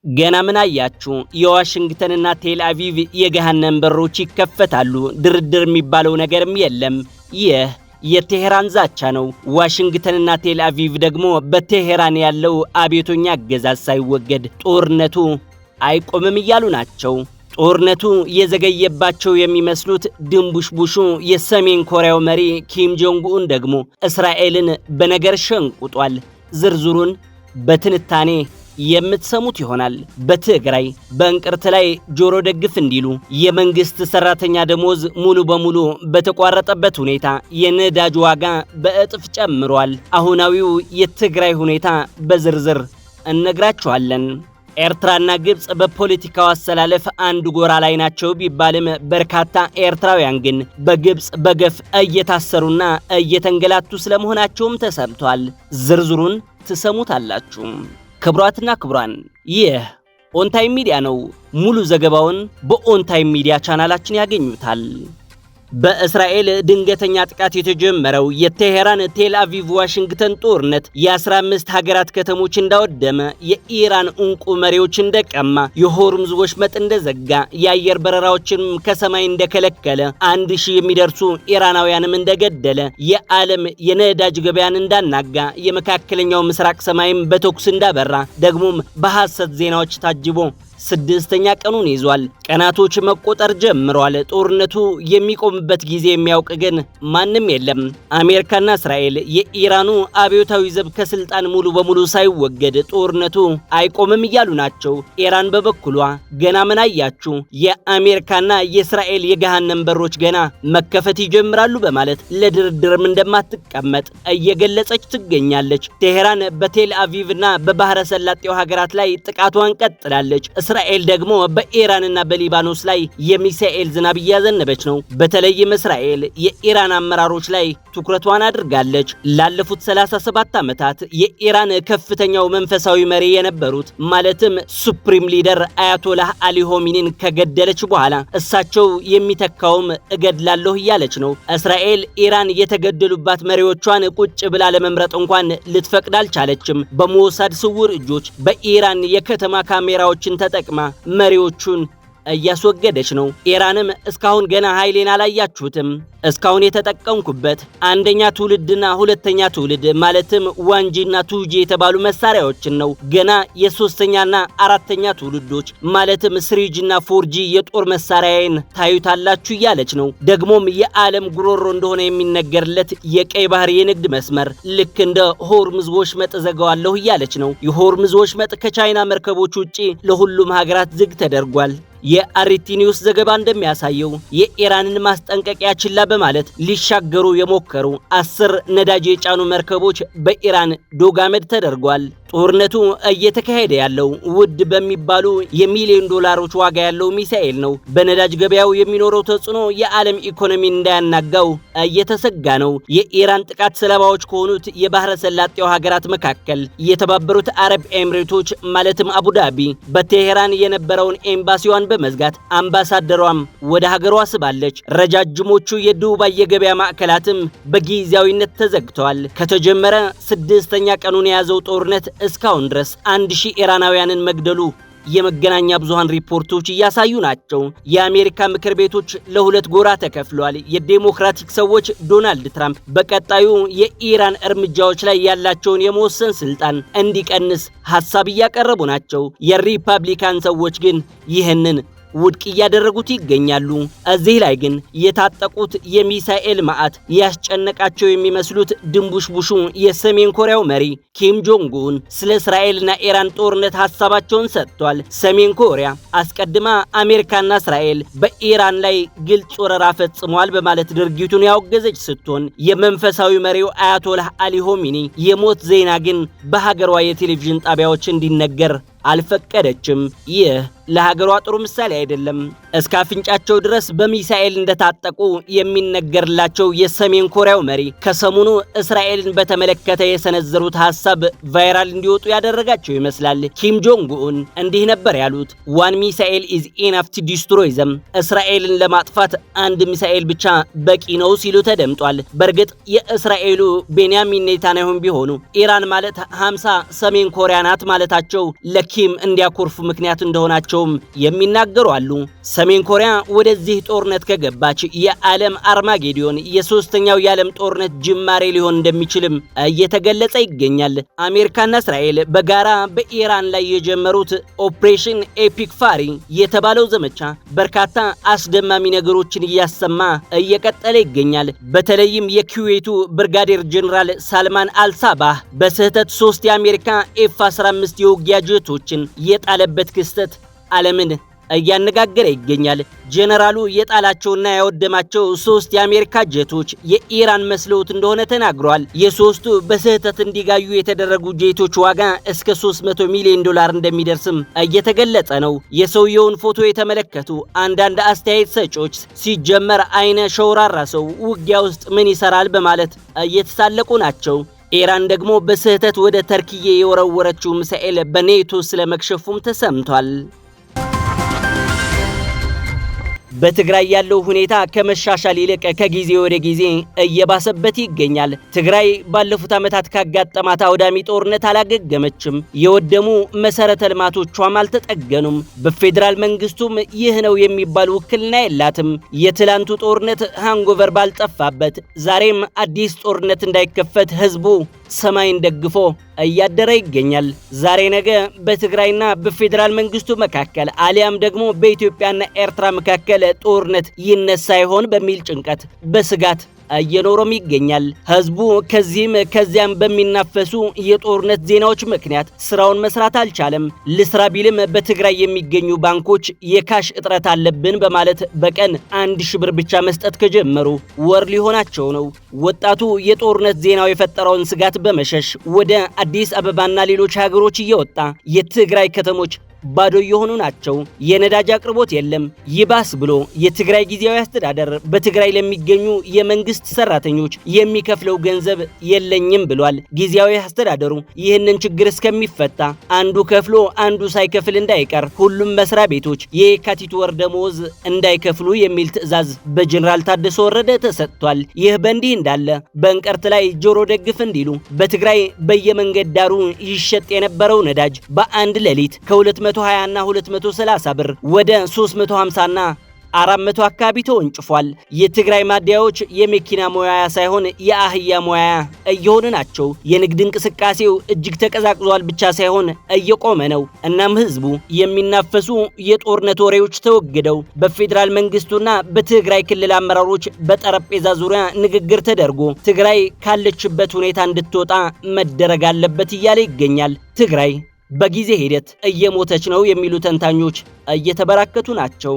ገና ምን አያችሁ? የዋሽንግተንና ቴል አቪቭ የገሃነም በሮች ይከፈታሉ። ድርድር የሚባለው ነገርም የለም። ይህ የቴሄራን ዛቻ ነው። ዋሽንግተንና ቴል አቪቭ ደግሞ በቴሄራን ያለው አብዮተኛ አገዛዝ ሳይወገድ ጦርነቱ አይቆምም እያሉ ናቸው። ጦርነቱ የዘገየባቸው የሚመስሉት ድንቡሽቡሹ የሰሜን ኮሪያው መሪ ኪም ጆንግ ኡን ደግሞ እስራኤልን በነገር ሸንቁጧል። ዝርዝሩን በትንታኔ የምትሰሙት ይሆናል። በትግራይ በእንቅርት ላይ ጆሮ ደግፍ እንዲሉ የመንግስት ሰራተኛ ደሞዝ ሙሉ በሙሉ በተቋረጠበት ሁኔታ የነዳጅ ዋጋ በእጥፍ ጨምሯል። አሁናዊው የትግራይ ሁኔታ በዝርዝር እነግራችኋለን። ኤርትራና ግብጽ በፖለቲካው አሰላለፍ አንድ ጎራ ላይ ናቸው ቢባልም በርካታ ኤርትራውያን ግን በግብጽ በገፍ እየታሰሩና እየተንገላቱ ስለመሆናቸውም ተሰምቷል። ዝርዝሩን ትሰሙታላችሁ። ክቡራትና ክቡራን ይህ ኦንታይም ሚዲያ ነው። ሙሉ ዘገባውን በኦንታይም ሚዲያ ቻናላችን ያገኙታል። በእስራኤል ድንገተኛ ጥቃት የተጀመረው የቴሄራን ቴል አቪቭ ዋሽንግተን ጦርነት የ15 ሀገራት ከተሞች እንዳወደመ፣ የኢራን እንቁ መሪዎች እንደቀማ፣ የሆርሙዝ ወሽመጥ እንደዘጋ፣ የአየር በረራዎችን ከሰማይ እንደከለከለ፣ 1000 የሚደርሱ ኢራናውያንም እንደገደለ፣ የዓለም የነዳጅ ገበያን እንዳናጋ፣ የመካከለኛው ምስራቅ ሰማይም በተኩስ እንዳበራ፣ ደግሞም በሐሰት ዜናዎች ታጅቦ ስድስተኛ ቀኑን ይዟል። ቀናቶች መቆጠር ጀምሯል። ጦርነቱ የሚቆምበት ጊዜ የሚያውቅ ግን ማንም የለም። አሜሪካና እስራኤል የኢራኑ አብዮታዊ ዘብ ከስልጣን ሙሉ በሙሉ ሳይወገድ ጦርነቱ አይቆምም እያሉ ናቸው። ኢራን በበኩሏ ገና ምን አያችሁ? የአሜሪካና የእስራኤል የገሃነም በሮች ገና መከፈት ይጀምራሉ በማለት ለድርድርም እንደማትቀመጥ እየገለጸች ትገኛለች። ቴሄራን በቴል አቪቭና በባህረ ሰላጤው ሀገራት ላይ ጥቃቷን ቀጥላለች። እስራኤል ደግሞ በኢራንና በሊባኖስ ላይ የሚሳኤል ዝናብ እያዘነበች ነው። በተለይም እስራኤል የኢራን አመራሮች ላይ ትኩረቷን አድርጋለች። ላለፉት 37 ዓመታት የኢራን ከፍተኛው መንፈሳዊ መሪ የነበሩት ማለትም ሱፕሪም ሊደር አያቶላህ አሊ ሆሚኒን ከገደለች በኋላ እሳቸው የሚተካውም እገድላለሁ እያለች ነው። እስራኤል ኢራን የተገደሉባት መሪዎቿን ቁጭ ብላ ለመምረጥ እንኳን ልትፈቅድ አልቻለችም። በሞሳድ ስውር እጆች በኢራን የከተማ ካሜራዎችን ተጠቅማ መሪዎቹን እያስወገደች ነው። ኢራንም እስካሁን ገና ኃይሌን አላያችሁትም፣ እስካሁን የተጠቀምኩበት አንደኛ ትውልድና ሁለተኛ ትውልድ ማለትም ዋንጂና ቱጂ የተባሉ መሳሪያዎችን ነው። ገና የሶስተኛና አራተኛ ትውልዶች ማለትም ስሪጅና ፎርጂ የጦር መሳሪያዬን ታዩታላችሁ እያለች ነው። ደግሞም የዓለም ጉሮሮ እንደሆነ የሚነገርለት የቀይ ባህር የንግድ መስመር ልክ እንደ ሆርሙዝ ወሽመጥ ዘጋዋለሁ እያለች ነው። የሆርሙዝ ወሽመጥ ከቻይና መርከቦች ውጪ ለሁሉም ሀገራት ዝግ ተደርጓል። የአርቲ ኒውስ ዘገባ እንደሚያሳየው የኢራንን ማስጠንቀቂያ ችላ በማለት ሊሻገሩ የሞከሩ 10 ነዳጅ የጫኑ መርከቦች በኢራን ዶጋመድ ተደርጓል። ጦርነቱ እየተካሄደ ያለው ውድ በሚባሉ የሚሊዮን ዶላሮች ዋጋ ያለው ሚሳኤል ነው። በነዳጅ ገበያው የሚኖረው ተጽዕኖ የዓለም ኢኮኖሚን እንዳያናጋው እየተሰጋ ነው። የኢራን ጥቃት ሰለባዎች ከሆኑት የባህረ ሰላጤው ሀገራት መካከል የተባበሩት አረብ ኤምሬቶች ማለትም አቡዳቢ በቴሄራን የነበረውን ኤምባሲዋን በመዝጋት አምባሳደሯም ወደ ሀገሯ ስባለች። ረጃጅሞቹ የዱባይ የገበያ ማዕከላትም በጊዜያዊነት ተዘግተዋል። ከተጀመረ 6ኛ ቀኑን የያዘው ጦርነት እስካሁን ድረስ 1000 ኢራናውያንን መግደሉ የመገናኛ ብዙሃን ሪፖርቶች እያሳዩ ናቸው። የአሜሪካ ምክር ቤቶች ለሁለት ጎራ ተከፍለዋል። የዴሞክራቲክ ሰዎች ዶናልድ ትራምፕ በቀጣዩ የኢራን እርምጃዎች ላይ ያላቸውን የመወሰን ስልጣን እንዲቀንስ ሐሳብ እያቀረቡ ናቸው። የሪፐብሊካን ሰዎች ግን ይህንን ውድቅ እያደረጉት ይገኛሉ። እዚህ ላይ ግን የታጠቁት የሚሳኤል ማዕት ያስጨነቃቸው የሚመስሉት ድንቡሽቡሹ የሰሜን ኮሪያው መሪ ኪም ጆንግ ኡን ስለ እስራኤልና ኢራን ጦርነት ሐሳባቸውን ሰጥቷል። ሰሜን ኮሪያ አስቀድማ አሜሪካና እስራኤል በኢራን ላይ ግልጽ ወረራ ፈጽመዋል በማለት ድርጊቱን ያወገዘች ስትሆን የመንፈሳዊ መሪው አያቶላህ አሊ ሆሚኒ የሞት ዜና ግን በሀገሯ የቴሌቪዥን ጣቢያዎች እንዲነገር አልፈቀደችም። ይህ ለሀገሯ ጥሩ ምሳሌ አይደለም። እስከ አፍንጫቸው ድረስ በሚሳኤል እንደታጠቁ የሚነገርላቸው የሰሜን ኮሪያው መሪ ከሰሞኑ እስራኤልን በተመለከተ የሰነዘሩት ሐሳብ ቫይራል እንዲወጡ ያደረጋቸው ይመስላል። ኪም ጆንግ ኡን እንዲህ ነበር ያሉት፣ ዋን ሚሳኤል ኢዝ ኢናፍ ቱ ዲስትሮይ ዘም፣ እስራኤልን ለማጥፋት አንድ ሚሳኤል ብቻ በቂ ነው ሲሉ ተደምጧል። በእርግጥ የእስራኤሉ ቤንያሚን ኔታንያሁም ቢሆኑ ኢራን ማለት 50 ሰሜን ኮሪያ ናት ማለታቸው ኪም እንዲያኮርፉ ምክንያት እንደሆናቸውም የሚናገሩ አሉ። ሰሜን ኮሪያ ወደዚህ ጦርነት ከገባች የዓለም አርማጌዲዮን የሶስተኛው የዓለም ጦርነት ጅማሬ ሊሆን እንደሚችልም እየተገለጸ ይገኛል። አሜሪካና እስራኤል በጋራ በኢራን ላይ የጀመሩት ኦፕሬሽን ኤፒክ ፋሪ የተባለው ዘመቻ በርካታ አስደማሚ ነገሮችን እያሰማ እየቀጠለ ይገኛል። በተለይም የኩዌቱ ብርጋዴር ጀነራል ሳልማን አልሳባህ በስህተት 3 የአሜሪካ ኤፍ-15 የውጊያ ጀቶችን የጣለበት ክስተት ዓለምን እያነጋገረ ይገኛል። ጀነራሉ የጣላቸውና ያወደማቸው 3 የአሜሪካ ጀቶች የኢራን መስለውት እንደሆነ ተናግሯል። የሶስቱ በስህተት እንዲጋዩ የተደረጉ ጀቶች ዋጋ እስከ $300 ሚሊዮን እንደሚደርስም እየተገለጸ ነው። የሰውየውን ፎቶ የተመለከቱ አንዳንድ አስተያየት ሰጪዎች ሲጀመር አይነ ሸውራራ ሰው ውጊያ ውስጥ ምን ይሰራል በማለት እየተሳለቁ ናቸው። ኢራን ደግሞ በስህተት ወደ ተርኪዬ የወረወረችው ሚሳኤል በኔቶ ስለመክሸፉም ተሰምቷል። በትግራይ ያለው ሁኔታ ከመሻሻል ይልቅ ከጊዜ ወደ ጊዜ እየባሰበት ይገኛል። ትግራይ ባለፉት ዓመታት ካጋጠማት አውዳሚ ጦርነት አላገገመችም። የወደሙ መሰረተ ልማቶቿም አልተጠገኑም። በፌዴራል መንግስቱም ይህ ነው የሚባል ውክልና የላትም። የትላንቱ ጦርነት ሃንጎቨር ባልጠፋበት ዛሬም አዲስ ጦርነት እንዳይከፈት ህዝቡ ሰማይን ደግፎ እያደረ ይገኛል። ዛሬ ነገ በትግራይና በፌዴራል መንግስቱ መካከል አሊያም ደግሞ በኢትዮጵያና ኤርትራ መካከል ጦርነት ይነሳ ይሆን በሚል ጭንቀት በስጋት እየኖረም ይገኛል። ህዝቡ ከዚህም ከዚያም በሚናፈሱ የጦርነት ዜናዎች ምክንያት ስራውን መስራት አልቻለም። ልስራ ቢልም በትግራይ የሚገኙ ባንኮች የካሽ እጥረት አለብን በማለት በቀን 1000 ብር ብቻ መስጠት ከጀመሩ ወር ሊሆናቸው ነው። ወጣቱ የጦርነት ዜናው የፈጠረውን ስጋት በመሸሽ ወደ አዲስ አበባና ሌሎች ሀገሮች እየወጣ የትግራይ ከተሞች ባዶ የሆኑ ናቸው። የነዳጅ አቅርቦት የለም። ይባስ ብሎ የትግራይ ጊዜያዊ አስተዳደር በትግራይ ለሚገኙ የመንግስት ሰራተኞች የሚከፍለው ገንዘብ የለኝም ብሏል። ጊዜያዊ አስተዳደሩ ይህንን ችግር እስከሚፈታ አንዱ ከፍሎ አንዱ ሳይከፍል እንዳይቀር ሁሉም መስሪያ ቤቶች የካቲት ወር ደመወዝ እንዳይከፍሉ የሚል ትዕዛዝ በጀነራል ታደሰ ወረደ ተሰጥቷል። ይህ በእንዲህ እንዳለ በእንቅርት ላይ ጆሮ ደግፍ እንዲሉ በትግራይ በየመንገድ ዳሩ ይሸጥ የነበረው ነዳጅ በአንድ ሌሊት ከ220 እና 230 ብር ወደ 350 እና 400 አካባቢ ተወንጭፏል። የትግራይ ማደያዎች የመኪና ሞያያ ሳይሆን የአህያ ሞያያ እየሆኑ ናቸው። የንግድ እንቅስቃሴው እጅግ ተቀዛቅዟል ብቻ ሳይሆን እየቆመ ነው። እናም ህዝቡ የሚናፈሱ የጦርነት ወሬዎች ተወግደው በፌዴራል መንግስቱና በትግራይ ክልል አመራሮች በጠረጴዛ ዙሪያ ንግግር ተደርጎ ትግራይ ካለችበት ሁኔታ እንድትወጣ መደረግ አለበት እያለ ይገኛል። ትግራይ በጊዜ ሂደት እየሞተች ነው የሚሉ ተንታኞች እየተበራከቱ ናቸው።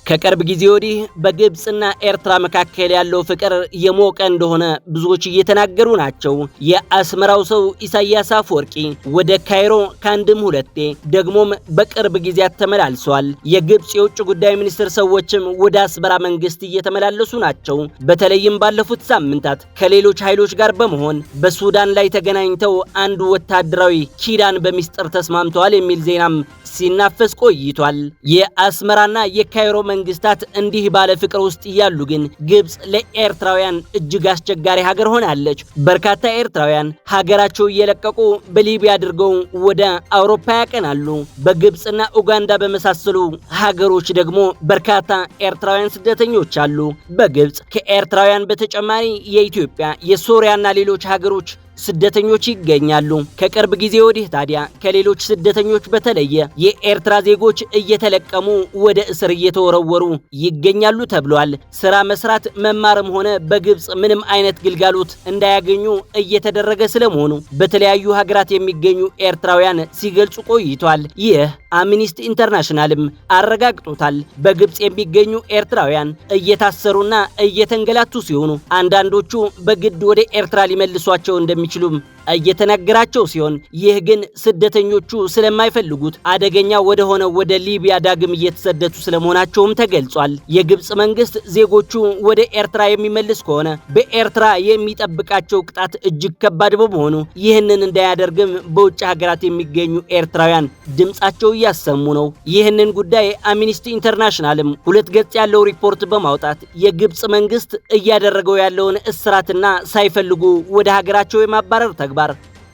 ከቅርብ ጊዜ ወዲህ በግብጽና ኤርትራ መካከል ያለው ፍቅር የሞቀ እንደሆነ ብዙዎች እየተናገሩ ናቸው። የአስመራው ሰው ኢሳያስ አፈወርቂ ወደ ካይሮ ካንድም ሁለቴ ደግሞም በቅርብ ጊዜያት ተመላልሷል። የግብጽ የውጭ ጉዳይ ሚኒስትር ሰዎችም ወደ አስመራ መንግስት እየተመላለሱ ናቸው። በተለይም ባለፉት ሳምንታት ከሌሎች ኃይሎች ጋር በመሆን በሱዳን ላይ ተገናኝተው አንዱ ወታደራዊ ኪዳን በሚስጥር ተስማምተዋል የሚል ዜናም ሲናፈስ ቆይቷል። የአስመራና የካይሮ መንግስታት እንዲህ ባለ ፍቅር ውስጥ ያሉ ግን ግብጽ ለኤርትራውያን እጅግ አስቸጋሪ ሀገር ሆናለች። በርካታ ኤርትራውያን ሀገራቸው እየለቀቁ በሊቢያ አድርገው ወደ አውሮፓ ያቀናሉ። በግብጽና ኡጋንዳ በመሳሰሉ ሀገሮች ደግሞ በርካታ ኤርትራውያን ስደተኞች አሉ። በግብጽ ከኤርትራውያን በተጨማሪ የኢትዮጵያ፣ የሶሪያና ሌሎች ሀገሮች ስደተኞች ይገኛሉ። ከቅርብ ጊዜ ወዲህ ታዲያ ከሌሎች ስደተኞች በተለየ የኤርትራ ዜጎች እየተለቀሙ ወደ እስር እየተወረወሩ ይገኛሉ ተብሏል። ስራ መስራት መማርም ሆነ በግብጽ ምንም አይነት ግልጋሎት እንዳያገኙ እየተደረገ ስለመሆኑ በተለያዩ ሀገራት የሚገኙ ኤርትራውያን ሲገልጹ ቆይቷል። ይህ አምኒስቲ ኢንተርናሽናልም አረጋግጦታል። በግብጽ የሚገኙ ኤርትራውያን እየታሰሩና እየተንገላቱ ሲሆኑ አንዳንዶቹ በግድ ወደ ኤርትራ ሊመልሷቸው እንደሚችሉም እየተነገራቸው ሲሆን ይህ ግን ስደተኞቹ ስለማይፈልጉት አደገኛ ወደ ሆነ ወደ ሊቢያ ዳግም እየተሰደዱ ስለመሆናቸውም ተገልጿል። የግብጽ መንግስት ዜጎቹ ወደ ኤርትራ የሚመልስ ከሆነ በኤርትራ የሚጠብቃቸው ቅጣት እጅግ ከባድ በመሆኑ ይህንን እንዳያደርግም በውጭ ሀገራት የሚገኙ ኤርትራውያን ድምጻቸው እያሰሙ ነው። ይህንን ጉዳይ አምኒስቲ ኢንተርናሽናልም 2 ገጽ ያለው ሪፖርት በማውጣት የግብጽ መንግስት እያደረገው ያለውን እስራትና ሳይፈልጉ ወደ ሀገራቸው የማባረር ተግባር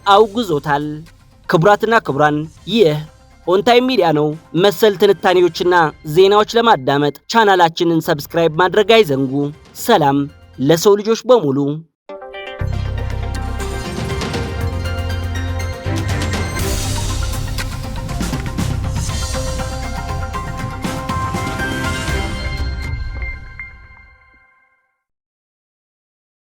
አውግዞታል። ክቡራትና ክቡራን ይህ ኦንታይም ሚዲያ ነው። መሰል ትንታኔዎችና ዜናዎች ለማዳመጥ ቻናላችንን ሰብስክራይብ ማድረግ አይዘንጉ። ሰላም ለሰው ልጆች በሙሉ።